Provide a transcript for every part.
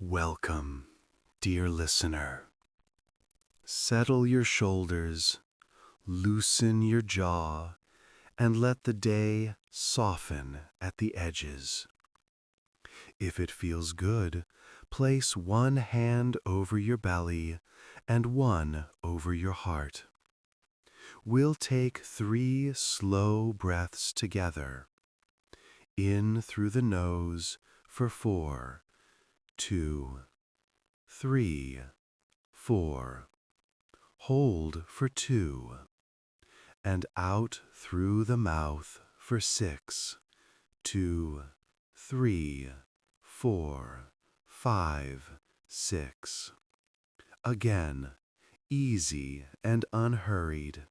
Welcome, dear listener. Settle your shoulders, loosen your jaw, and let the day soften at the edges. If it feels good, place one hand over your belly and one over your heart. We'll take 3 slow breaths together. In through the nose for 4, 2, 3, 4. Hold for 2. And out through the mouth for 6, 2, 3, 4, 5, 6. Again, easy and unhurried.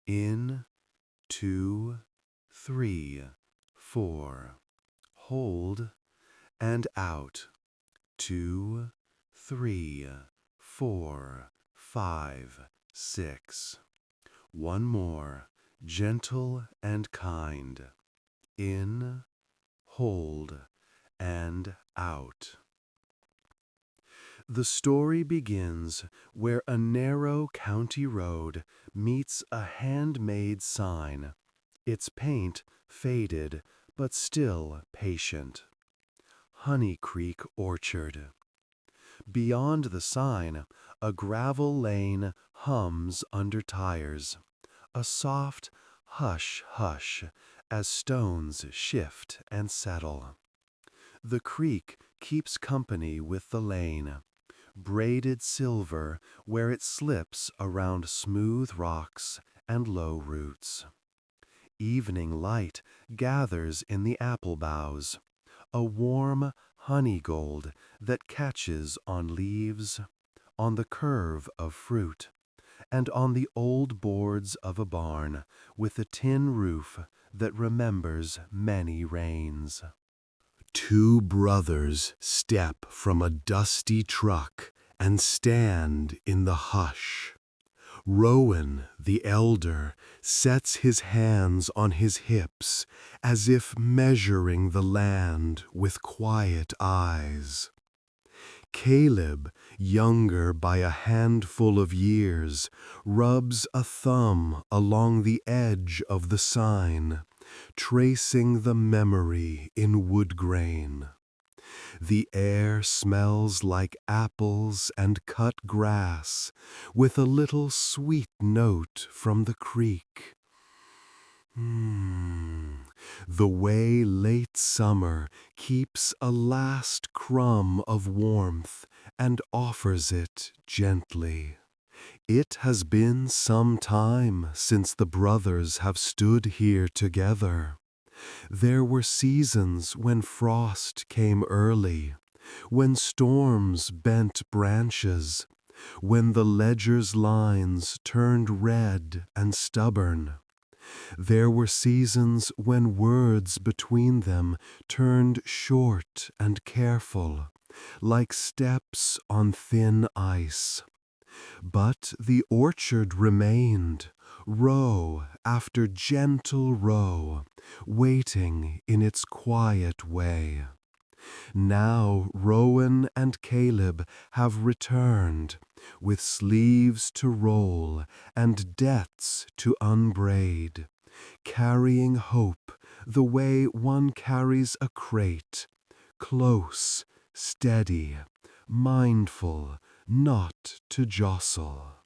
In, 2, 3, 4. Hold, and out. 2, 3, 4, 5, 6. One more, gentle and kind. In, hold, and out. The story begins where a narrow county road meets a handmade sign, its paint faded but still patient. Honey Creek Orchard. Beyond the sign, a gravel lane hums under tires, a soft hush hush as stones shift and settle. The creek keeps company with the lane, braided silver where it slips around smooth rocks and low roots. Evening light gathers in the apple boughs, a warm honey gold that catches on leaves, on the curve of fruit, and on the old boards of a barn with a tin roof that remembers many rains. 2 brothers step from a dusty truck and stand in the hush. Rowan, the elder, sets his hands on his hips as if measuring the land with quiet eyes. Caleb, younger by a handful of years, rubs a thumb along the edge of the sign, tracing the memory in wood grain. The air smells like apples and cut grass, with a little sweet note from the creek. The way late summer keeps a last crumb of warmth and offers it gently. It has been some time since the brothers have stood here together. There were seasons when frost came early, when storms bent branches, when the ledger's lines turned red and stubborn. There were seasons when words between them turned short and careful, like steps on thin ice. But the orchard remained, row after gentle row, waiting in its quiet way. Now Rowan and Caleb have returned, with sleeves to roll and debts to unbraid, carrying hope the way one carries a crate, close, steady, mindful, not to jostle.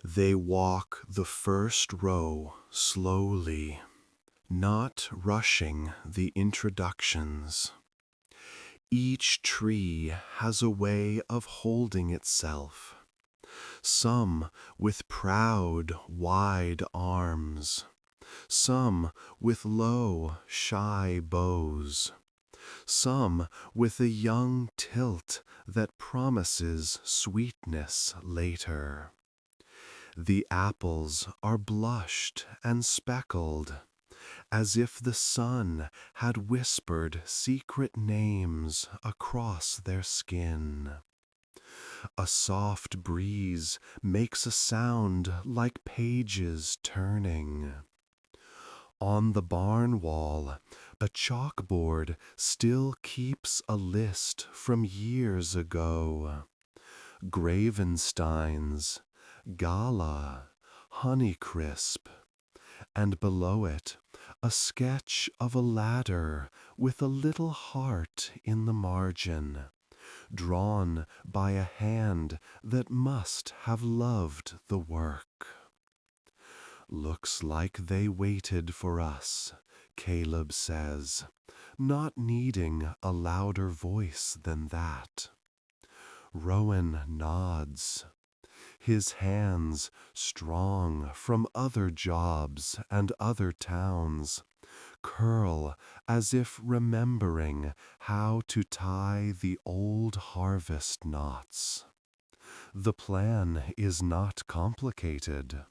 They walk the first row slowly, not rushing the introductions. Each tree has a way of holding itself, some with proud, wide arms, some with low, shy bows, some with a young tilt that promises sweetness later. The apples are blushed and speckled, as if the sun had whispered secret names across their skin. A soft breeze makes a sound like pages turning. On the barn wall, a chalkboard still keeps a list from years ago. Gravensteins, Gala, Honeycrisp, and below it, a sketch of a ladder with a little heart in the margin, drawn by a hand that must have loved the work. Looks like they waited for us, Caleb says, not needing a louder voice than that. Rowan nods. His hands, strong from other jobs and other towns, curl as if remembering how to tie the old harvest knots. The plan is not complicated.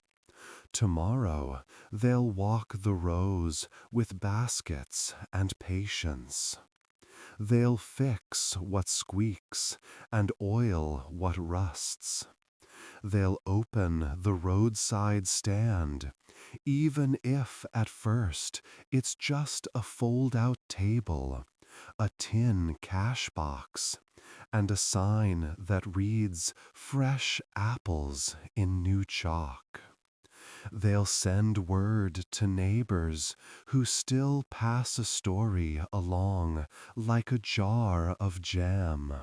Tomorrow they'll walk the rows with baskets and patience. They'll fix what squeaks and oil what rusts. They'll open the roadside stand, even if at first it's just a fold-out table, a tin cash box, and a sign that reads "Fresh apples" in new chalk. They'll send word to neighbors who still pass a story along like a jar of jam.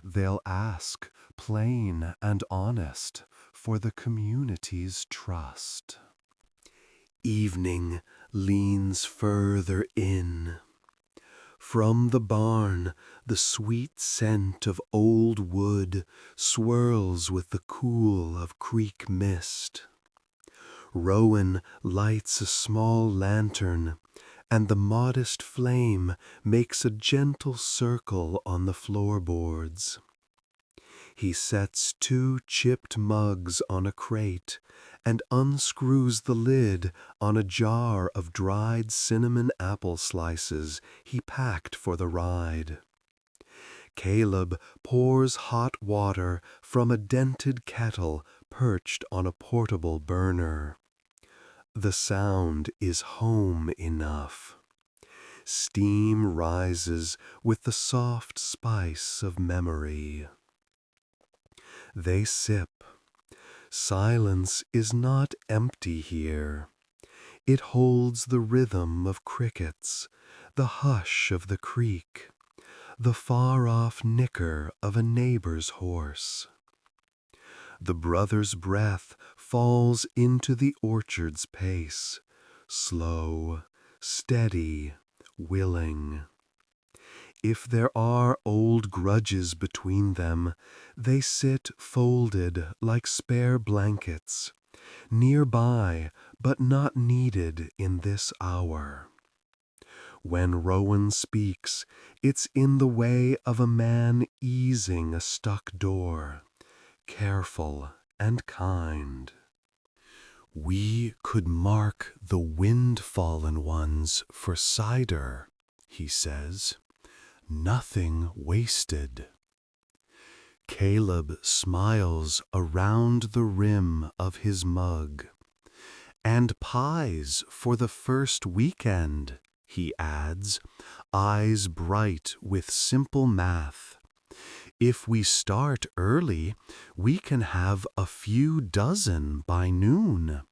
They'll ask, plain and honest, for the community's trust. Evening leans further in. From the barn, the sweet scent of old wood swirls with the cool of creek mist. Rowan lights a small lantern, and the modest flame makes a gentle circle on the floorboards. He sets 2 chipped mugs on a crate and unscrews the lid on a jar of dried cinnamon apple slices he packed for the ride. Caleb pours hot water from a dented kettle perched on a portable burner. The sound is home enough. Steam rises with the soft spice of memory. They sip. Silence is not empty here. It holds the rhythm of crickets, the hush of the creek, the far-off nicker of a neighbor's horse. The brother's breath falls into the orchard's pace, slow, steady, willing. If there are old grudges between them, they sit folded like spare blankets, nearby but not needed in this hour. When Rowan speaks, it's in the way of a man easing a stuck door, careful and kind. We could mark the wind-fallen ones for cider, he says. Nothing wasted. Caleb smiles around the rim of his mug. And pies for the first weekend, he adds, eyes bright with simple math. If we start early, we can have a few dozen by noon.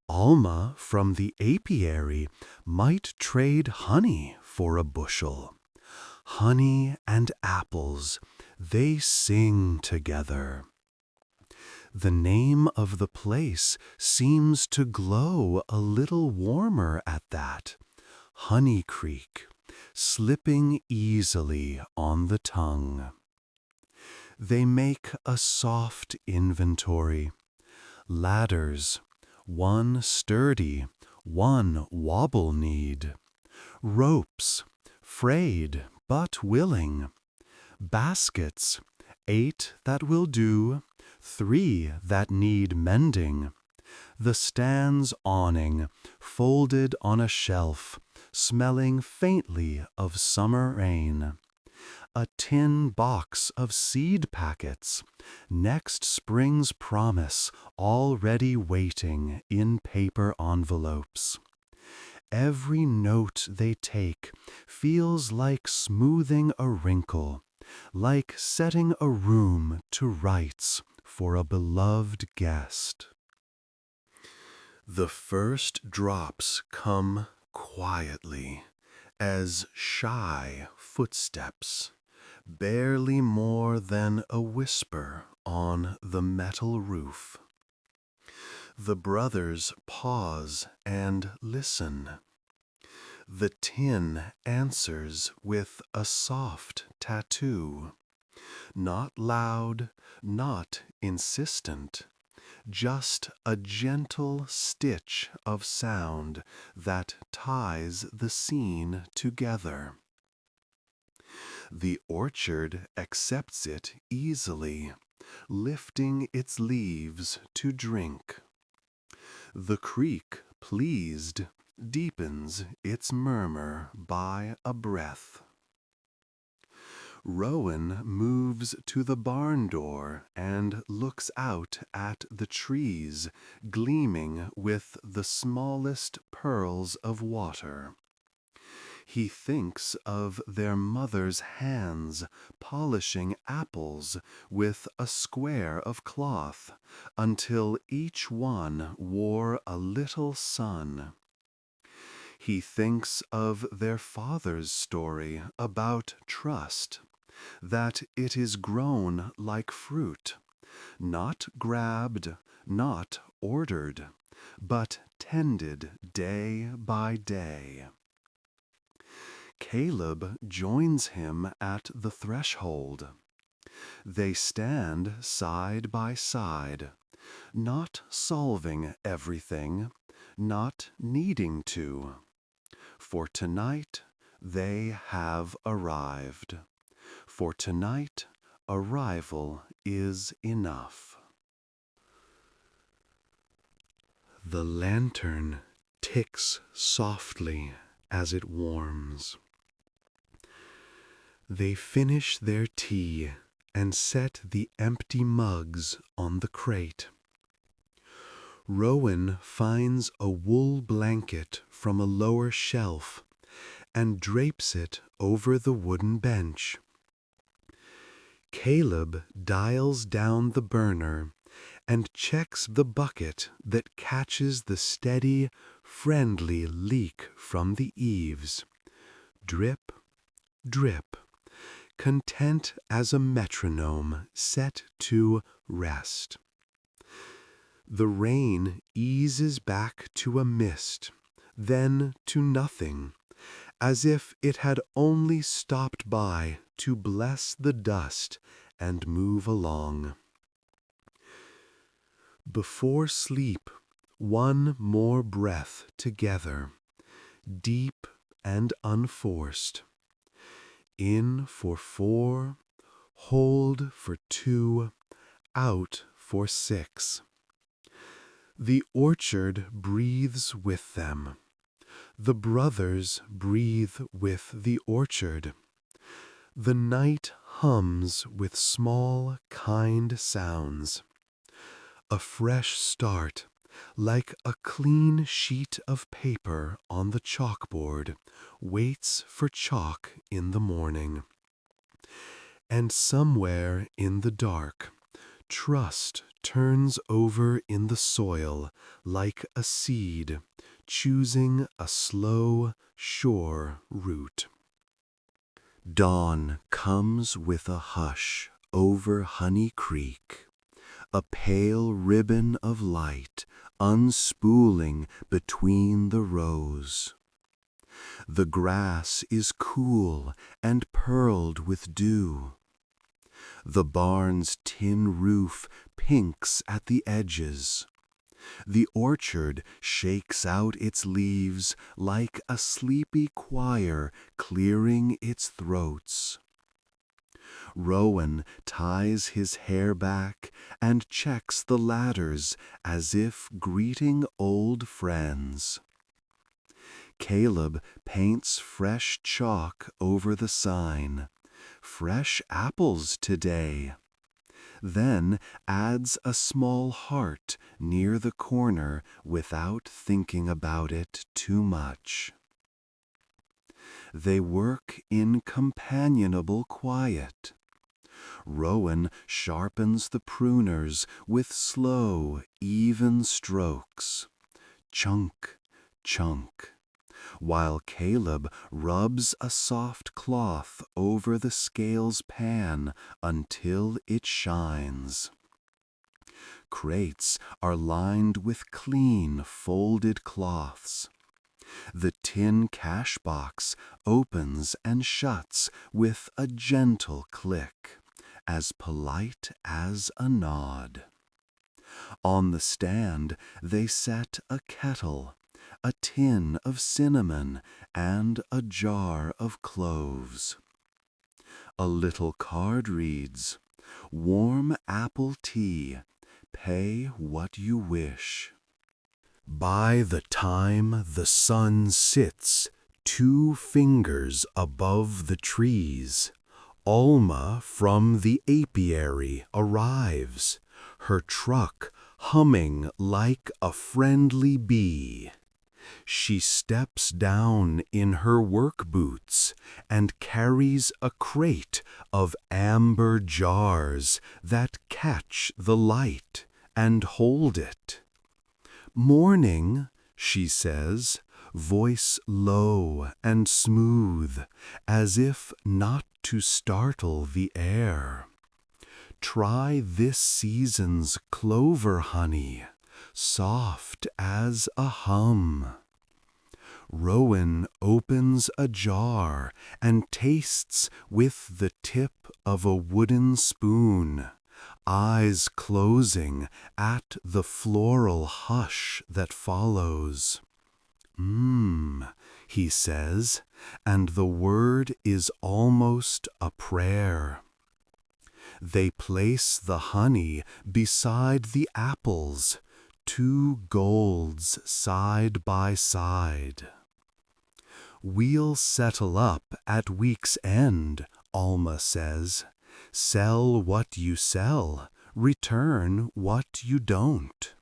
Alma from the apiary might trade honey for a bushel. Honey and apples, they sing together. The name of the place seems to glow a little warmer at that. Honey Creek, slipping easily on the tongue. They make a soft inventory. Ladders, one sturdy, one wobble-kneed. Ropes, frayed but willing. Baskets, 8 that will do, 3 that need mending. The stand's awning, folded on a shelf, smelling faintly of summer rain. A tin box of seed packets, next spring's promise already waiting in paper envelopes. Every note they take feels like smoothing a wrinkle, like setting a room to rights for a beloved guest. The first drops come quietly, as shy footsteps, barely more than a whisper on the metal roof. The brothers pause and listen. The tin answers with a soft tattoo, not loud, not insistent, just a gentle stitch of sound that ties the scene together. The orchard accepts it easily, lifting its leaves to drink. The creek, pleased, deepens its murmur by a breath. Rowan moves to the barn door and looks out at the trees, gleaming with the smallest pearls of water. He thinks of their mother's hands polishing apples with a square of cloth until each one wore a little sun. He thinks of their father's story about trust, that it is grown like fruit, not grabbed, not ordered, but tended day by day. Caleb joins him at the threshold. They stand side by side, not solving everything, not needing to. For tonight they have arrived. For tonight, arrival is enough. The lantern ticks softly as it warms. They finish their tea and set the empty mugs on the crate. Rowan finds a wool blanket from a lower shelf and drapes it over the wooden bench. Caleb dials down the burner and checks the bucket that catches the steady, friendly leak from the eaves. Drip, drip, content as a metronome set to rest. The rain eases back to a mist, then to nothing, as if it had only stopped by to bless the dust and move along. Before sleep, one more breath together, deep and unforced. In for 4, hold for 2, out for 6. The orchard breathes with them. The brothers breathe with the orchard. The night hums with small, kind sounds. A fresh start, like a clean sheet of paper on the chalkboard, waits for chalk in the morning. And somewhere in the dark, trust turns over in the soil like a seed, choosing a slow, sure route. Dawn comes with a hush over Honey Creek, a pale ribbon of light unspooling between the rows. The grass is cool and pearled with dew. The barn's tin roof pinks at the edges. The orchard shakes out its leaves like a sleepy choir clearing its throats. Rowan ties his hair back and checks the ladders as if greeting old friends. Caleb paints fresh chalk over the sign. Fresh apples today. then adds a small heart near the corner without thinking about it too much. They work in companionable quiet. Rowan sharpens the pruners with slow, even strokes. Chunk, chunk, while Caleb rubs a soft cloth over the scales pan until it shines. Crates are lined with clean, folded cloths. The tin cash box opens and shuts with a gentle click, as polite as a nod. On the stand they set a kettle, a tin of cinnamon, and a jar of cloves. A little card reads, "Warm apple tea, pay what you wish." By the time the sun sits 2 fingers above the trees, Alma from the apiary arrives, her truck humming like a friendly bee. She steps down in her work boots and carries a crate of amber jars that catch the light and hold it. "Morning," she says, voice low and smooth, as if not to startle the air. "Try this season's clover honey, soft as a hum." Rowan opens a jar and tastes with the tip of a wooden spoon, eyes closing at the floral hush that follows. "Mmm," he says, and the word is almost a prayer. They place the honey beside the apples, 2 golds side by side. "We'll settle up at week's end," Alma says. "Sell what you sell, return what you don't."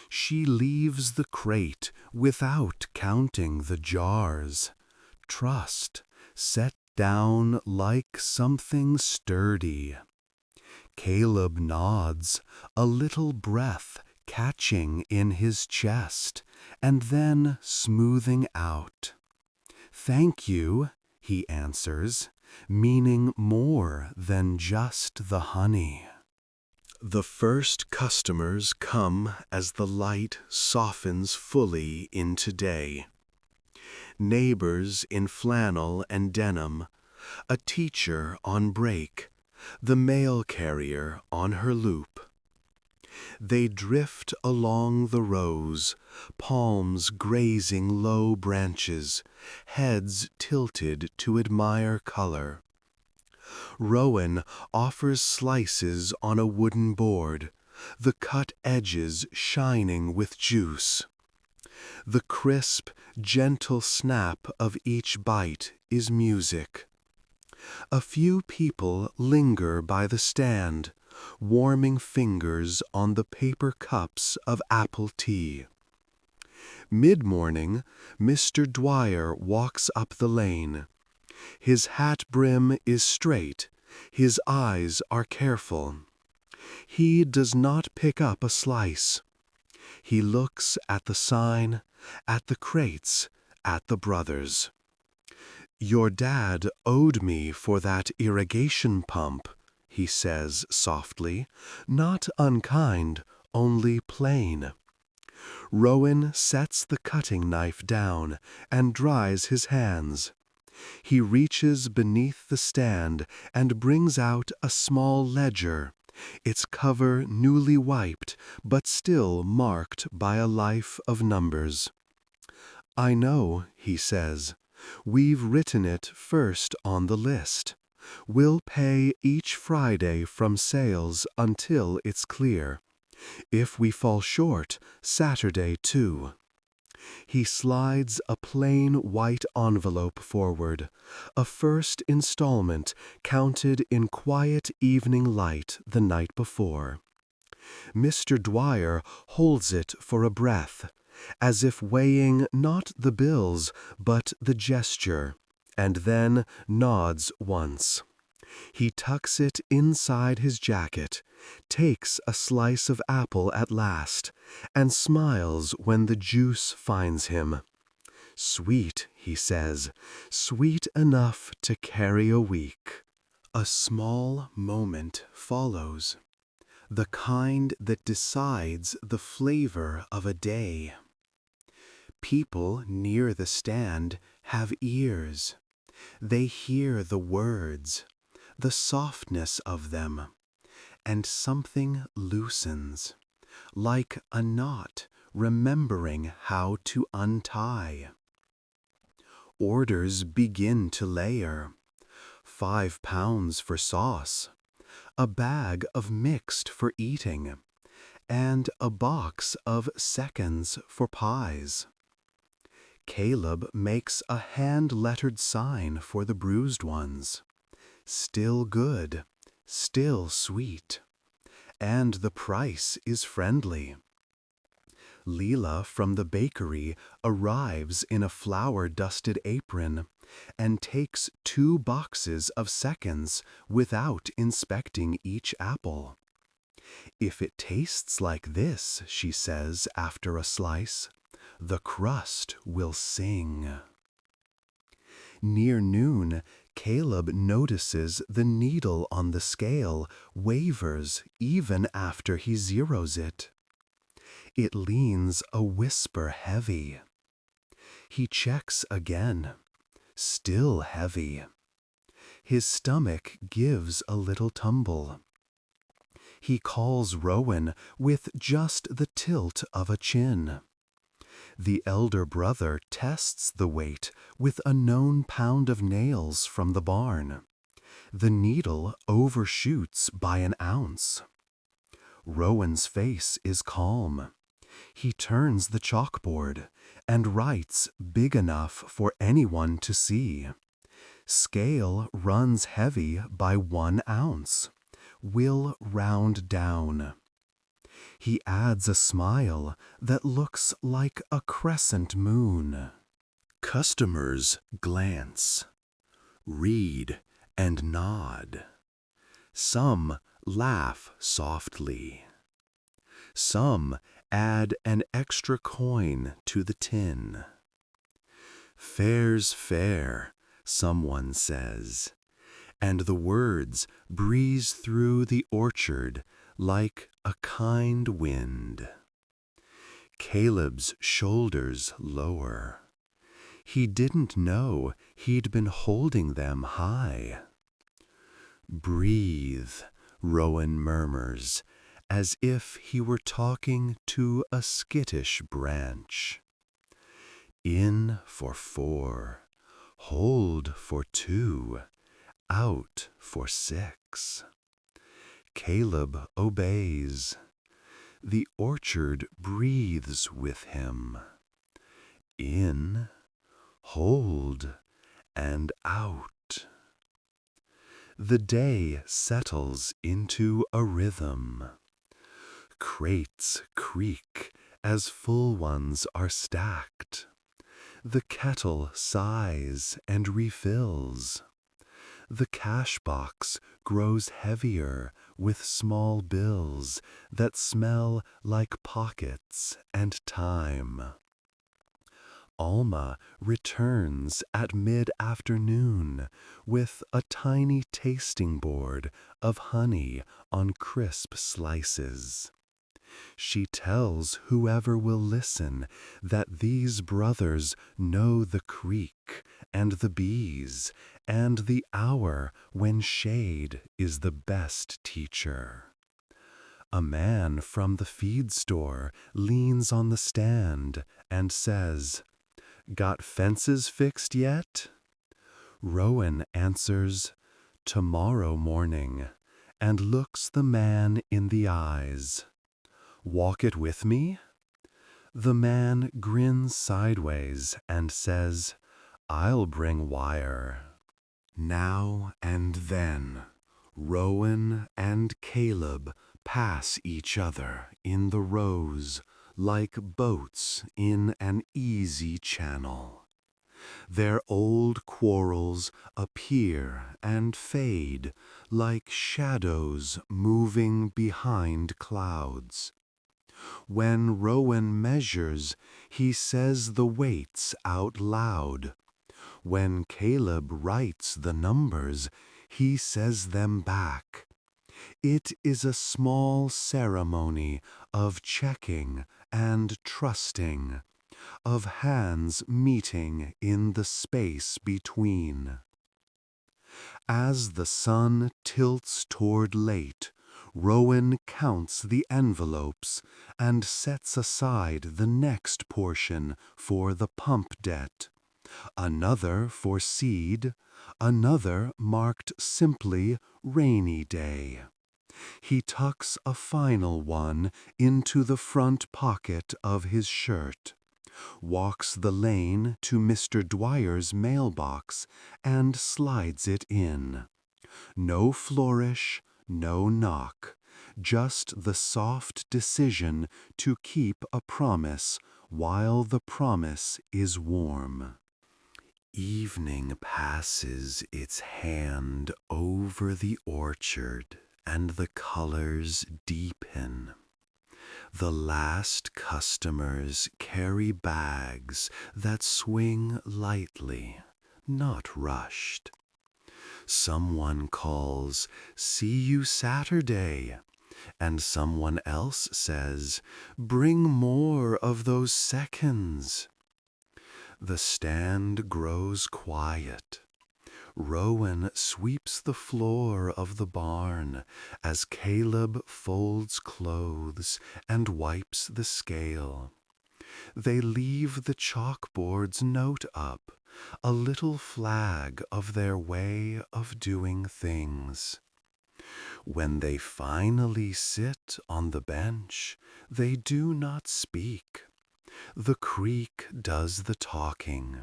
She leaves the crate without counting the jars. Trust, set down like something sturdy. Caleb nods, a little breath catching in his chest, and then smoothing out. "Thank you," he answers, meaning more than just the honey. The first customers come as the light softens fully into day. Neighbors in flannel and denim, a teacher on break, the mail carrier on her loop. They drift along the rows, palms grazing low branches, heads tilted to admire color. Rowan offers slices on a wooden board, the cut edges shining with juice. The crisp, gentle snap of each bite is music. A few people linger by the stand, warming fingers on the paper cups of apple tea. Mid-morning, Mr. Dwyer walks up the lane. His hat brim is straight, his eyes are careful. He does not pick up a slice. He looks at the sign, at the crates, at the brothers. "Your dad owed me for that irrigation pump," he says softly, "not unkind, only plain." Rowan sets the cutting knife down and dries his hands. He reaches beneath the stand and brings out a small ledger, its cover newly wiped but still marked by a life of numbers. "I know," he says. "We've written it first on the list. We'll pay each Friday from sales until it's clear. If we fall short, Saturday too." He slides a plain white envelope forward, a first installment counted in quiet evening light the night before. Mr. Dwyer holds it for a breath, as if weighing not the bills but the gesture, and then nods once. He tucks it inside his jacket, takes a slice of apple at last, and smiles when the juice finds him. Sweet, he says, sweet enough to carry a week. A small moment follows, the kind that decides the flavor of a day. People near the stand have ears. They hear the words, the softness of them, and something loosens, like a knot remembering how to untie. Orders begin to layer. 5 pounds for sauce, a bag of mixed for eating, and a box of seconds for pies. Caleb makes a hand-lettered sign for the bruised ones. Still good, still sweet, and the price is friendly. Leela from the bakery arrives in a flour-dusted apron and takes 2 boxes of seconds without inspecting each apple. If it tastes like this, she says after a slice, the crust will sing. Near noon, Caleb notices the needle on the scale wavers even after he zeroes it. It leans a whisper heavy. He checks again. Still heavy. His stomach gives a little tumble. He calls Rowan with just the tilt of a chin. The elder brother tests the weight with a known pound of nails from the barn. The needle overshoots by an ounce. Rowan's face is calm. He turns the chalkboard and writes big enough for anyone to see. Scale runs heavy by 1 ounce. Will round down. He adds a smile that looks like a crescent moon. Customers glance, read, and nod. Some laugh softly. Some add an extra coin to the tin. Fair's fair, someone says, and the words breeze through the orchard like a kind wind. Caleb's shoulders lower. He didn't know he'd been holding them high. Breathe, Rowan murmurs, as if he were talking to a skittish branch. In for 4, hold for 2, out for 6. Caleb obeys. The orchard breathes with him. In, hold, and out. The day settles into a rhythm. Crates creak as full ones are stacked. The kettle sighs and refills. The cash box grows heavier with small bills that smell like pockets and time. Alma returns at mid-afternoon with a tiny tasting board of honey on crisp slices. She tells whoever will listen that these brothers know the creek and the bees and the hour when shade is the best teacher. A man from the feed store leans on the stand and says, "Got fences fixed yet?" Rowan answers, "Tomorrow morning," and looks the man in the eyes. "Walk it with me?" The man grins sideways and says, "I'll bring wire." Now and then, Rowan and Caleb pass each other in the rows like boats in an easy channel. Their old quarrels appear and fade like shadows moving behind clouds. When Rowan measures, he says the weights out loud. When Caleb writes the numbers, he says them back. It is a small ceremony of checking and trusting, of hands meeting in the space between. As the sun tilts toward late, Rowan counts the envelopes and sets aside the next portion for the pump debt, another for seed, another marked simply rainy day. He tucks a final one into the front pocket of his shirt, walks the lane to Mr. Dwyer's mailbox, and slides it in. No flourish, no knock, just the soft decision to keep a promise while the promise is warm. Evening passes its hand over the orchard, and the colors deepen. The last customers carry bags that swing lightly, not rushed. Someone calls, "See you Saturday," and someone else says, "Bring more of those seconds." The stand grows quiet. Rowan sweeps the floor of the barn as Caleb folds clothes and wipes the scale. They leave the chalkboard's note up, a little flag of their way of doing things. When they finally sit on the bench, they do not speak. The creek does the talking.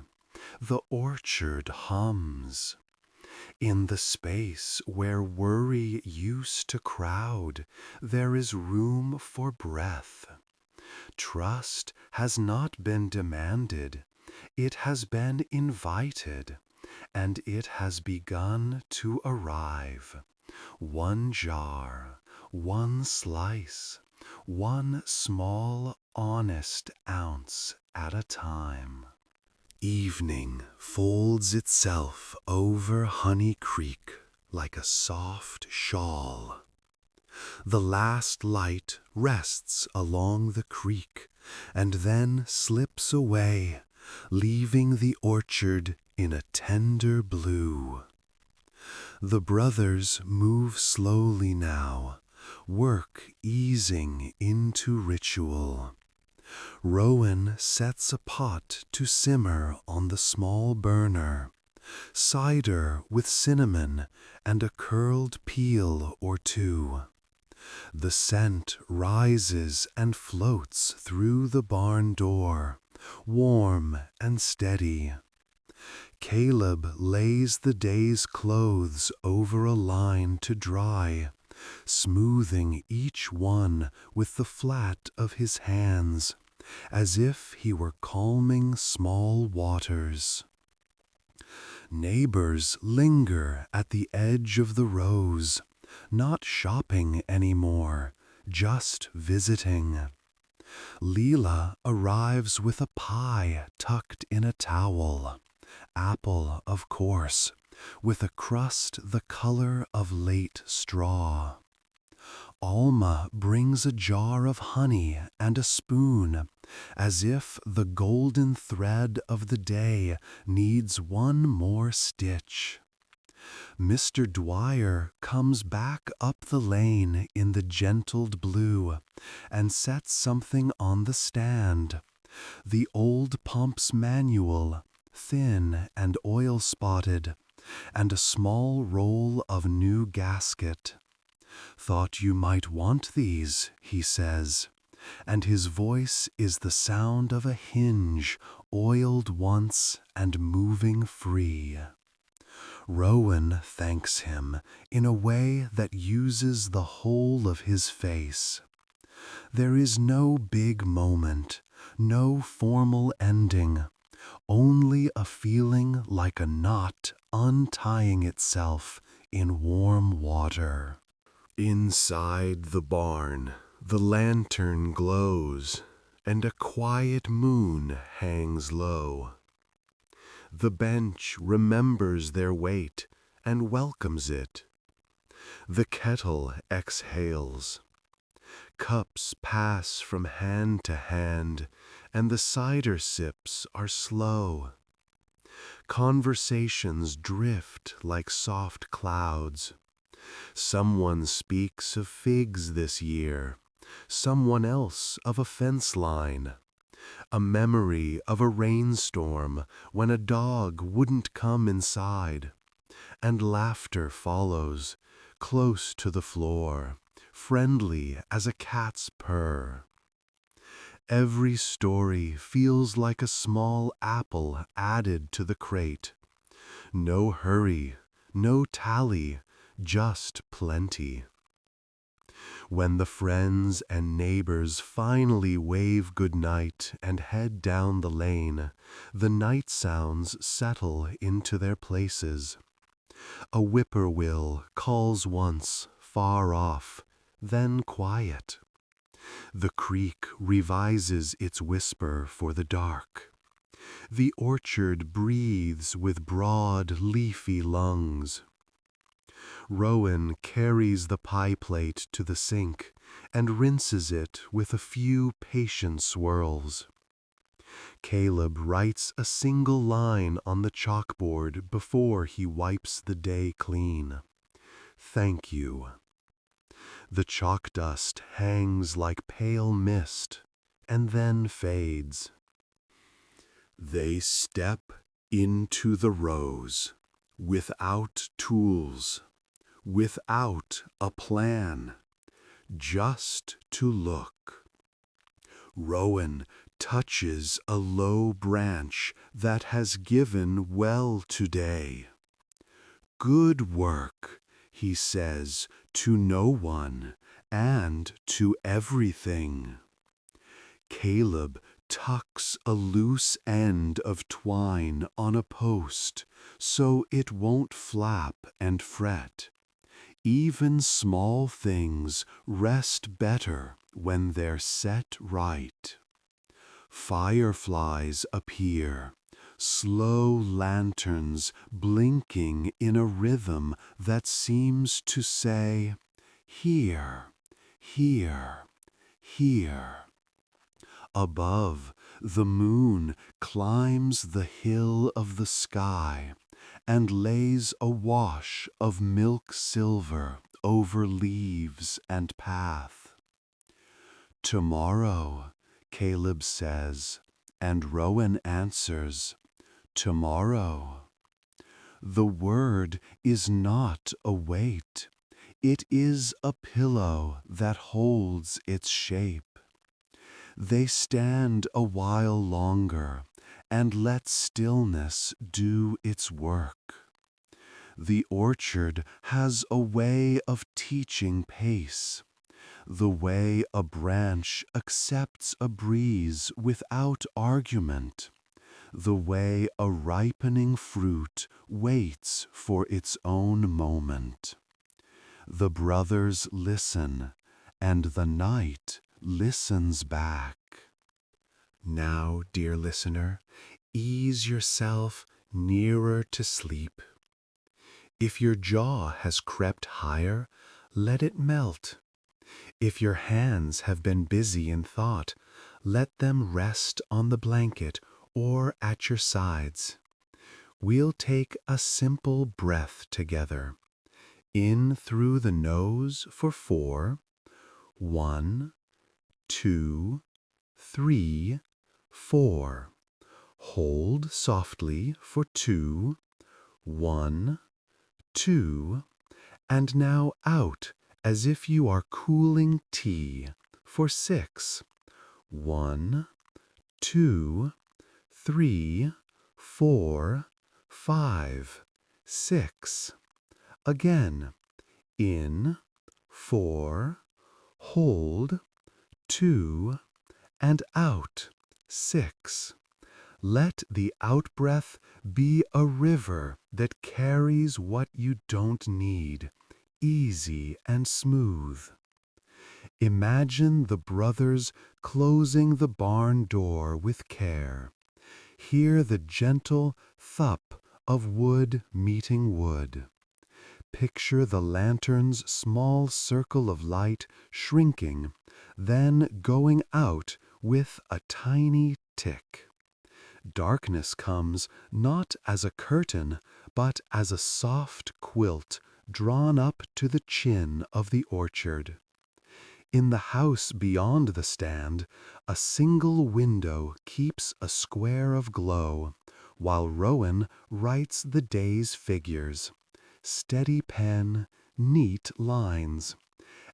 The orchard hums. In the space where worry used to crowd, there is room for breath. Trust has not been demanded, it has been invited, and it has begun to arrive. One jar, one slice, one small, honest ounce at a time. Evening folds itself over Honey Creek like a soft shawl. The last light rests along the creek and then slips away, leaving the orchard in a tender blue. The brothers move slowly now, work easing into ritual. Rowan sets a pot to simmer on the small burner, cider with cinnamon and a curled peel or two. The scent rises and floats through the barn door, warm and steady. Caleb lays the day's clothes over a line to dry, smoothing each one with the flat of his hands, as if he were calming small waters. Neighbors linger at the edge of the rows, not shopping anymore, just visiting. Leela arrives with a pie tucked in a towel, apple, of course, with a crust the color of late straw. Alma brings a jar of honey and a spoon, as if the golden thread of the day needs one more stitch. Mr. Dwyer comes back up the lane in the gentled blue and sets something on the stand. The old pump's manual, thin and oil-spotted, and a small roll of new gasket. "Thought you might want these," he says. and his voice is the sound of a hinge oiled once and moving free. Rowan thanks him in a way that uses the whole of his face. There is no big moment, no formal ending, only a feeling like a knot untying itself in warm water. Inside the barn, the lantern glows, and a quiet moon hangs low. The bench remembers their weight and welcomes it. The kettle exhales. Cups pass from hand to hand, and the cider sips are slow. Conversations drift like soft clouds. Someone speaks of figs this year, someone else of a fence line, a memory of a rainstorm when a dog wouldn't come inside, and laughter follows, close to the floor, friendly as a cat's purr. Every story feels like a small apple added to the crate. No hurry, no tally, just plenty. When the friends and neighbors finally wave goodnight and head down the lane, the night sounds settle into their places. A whippoorwill calls once, far off, then quiet. The creek revises its whisper for the dark. The orchard breathes with broad, leafy lungs. Rowan carries the pie plate to the sink and rinses it with a few patient swirls. Caleb writes a single line on the chalkboard before he wipes the day clean. Thank you. The chalk dust hangs like pale mist and then fades. They step into the rows without tools, without a plan, just to look. Rowan touches a low branch that has given well today. Good work, he says to no one and to everything. Caleb tucks a loose end of twine on a post so it won't flap and fret. Even small things rest better when they're set right. Fireflies appear, slow lanterns blinking in a rhythm that seems to say, here, here, here. Above, the moon climbs the hill of the sky and lays a wash of milk silver over leaves and path. Tomorrow, Caleb says, and Rowan answers, tomorrow. The word is not a weight. It is a pillow that holds its shape. They stand a while longer and let stillness do its work. The orchard has a way of teaching pace, the way a branch accepts a breeze without argument, the way a ripening fruit waits for its own moment. The brothers listen, and the night listens back. Now, dear listener, ease yourself nearer to sleep. If your jaw has crept higher, let it melt. If your hands have been busy in thought, let them rest on the blanket or at your sides. We'll take a simple breath together. In through the nose for 4. 1, 2, 3, 4. Hold softly for 2. 1, 2. And now out as if you are cooling tea for 6. 1, 2, 3, 4, 5, 6. Again, in, 4, hold, 2, and out, 6. Let the out-breath be a river that carries what you don't need, easy and smooth. Imagine the brothers closing the barn door with care. Hear the gentle thup of wood meeting wood. Picture the lantern's small circle of light shrinking, then going out with a tiny tick. Darkness comes not as a curtain, but as a soft quilt drawn up to the chin of the orchard. In the house beyond the stand, a single window keeps a square of glow, while Rowan writes the day's figures. Steady pen, neat lines.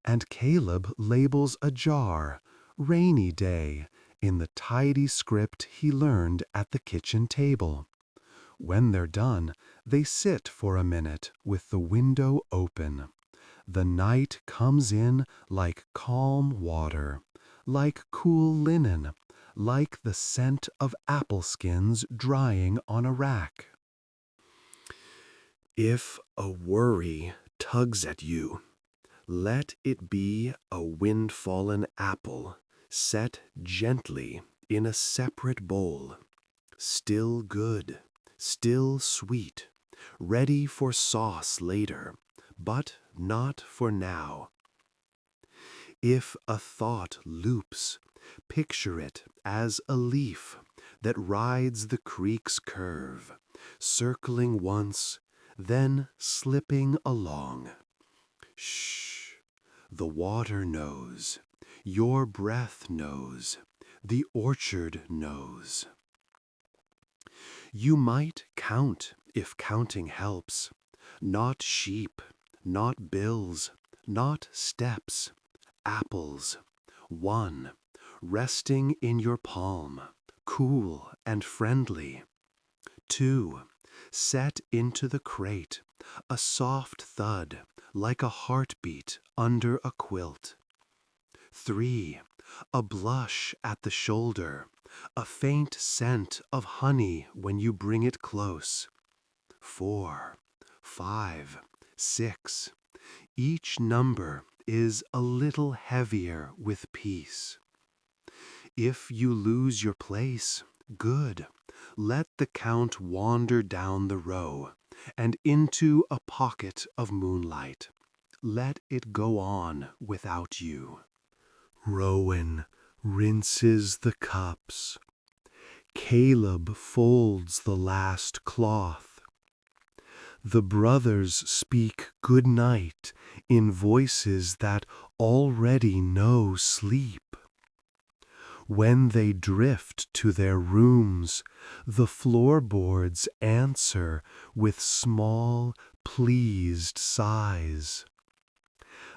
And Caleb labels a jar, rainy day, in the tidy script he learned at the kitchen table. When they're done, they sit for a minute with the window open. The night comes in like calm water, like cool linen, like the scent of apple skins drying on a rack. If a worry tugs at you, let it be a wind-fallen apple set gently in a separate bowl, still good, still sweet, ready for sauce later, but not for now. If a thought loops, picture it as a leaf that rides the creek's curve, circling once, then slipping along. Shh, the water knows, your breath knows, the orchard knows. You might count if counting helps, not sheep, not bills, not steps, apples, 1, resting in your palm, cool and friendly. 2, set into the crate, a soft thud like a heartbeat under a quilt. 3, a blush at the shoulder, a faint scent of honey when you bring it close. 4, 5, 6. Each number is a little heavier with peace. If you lose your place, good. Let the count wander down the row and into a pocket of moonlight. Let it go on without you. Rowan rinses the cups. Caleb folds the last cloth. The brothers speak good night in voices that already know sleep. When they drift to their rooms, the floorboards answer with small, pleased sighs.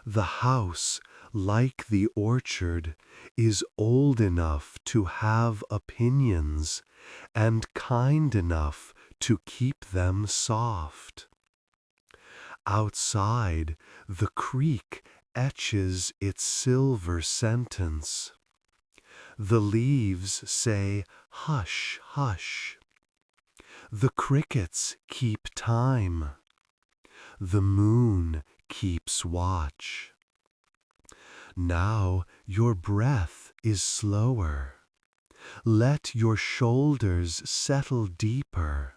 The house, like the orchard, is old enough to have opinions and kind enough to keep them soft. Outside, the creek etches its silver sentence. The leaves say, hush, hush. The crickets keep time. The moon keeps watch. Now your breath is slower. Let your shoulders settle deeper,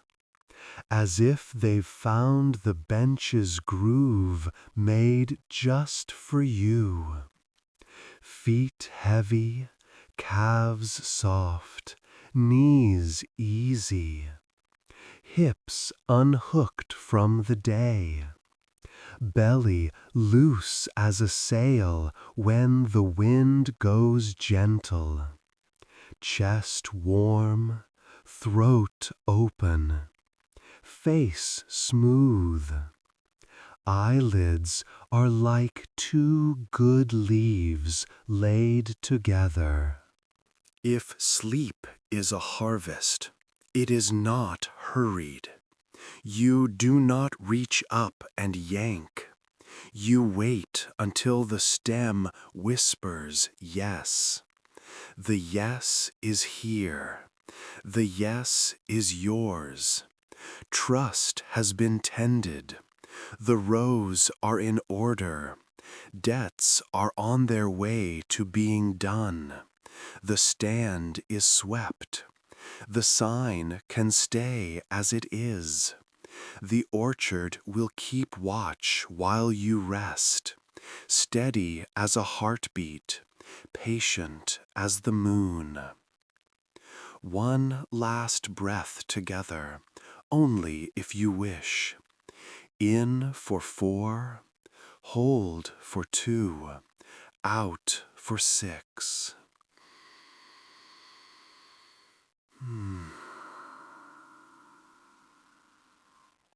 as if they've found the bench's groove made just for you. Feet heavy, calves soft, knees easy, hips unhooked from the day, belly loose as a sail when the wind goes gentle, chest warm, throat open, face smooth. Eyelids are like two good leaves laid together. If sleep is a harvest, it is not hurried. You do not reach up and yank. You wait until the stem whispers yes. The yes is here. The yes is yours. Trust has been tended. The rows are in order. Debts are on their way to being done. The stand is swept. The sign can stay as it is. The orchard will keep watch while you rest, steady as a heartbeat, patient as the moon. One last breath together, only if you wish. In for 4, hold for 2, out for 6.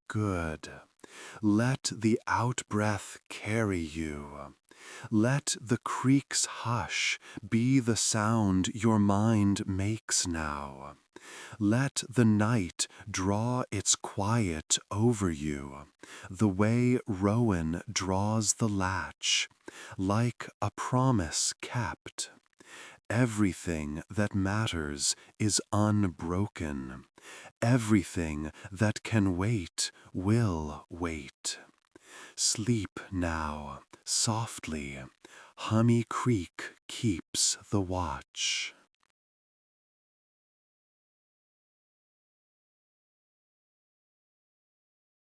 Good. Let the out-breath carry you. Let the creek's hush be the sound your mind makes now. Let the night draw its quiet over you, the way Rowan draws the latch, like a promise kept. Everything that matters is unbroken. Everything that can wait will wait. Sleep now, softly. Hummy Creek keeps the watch.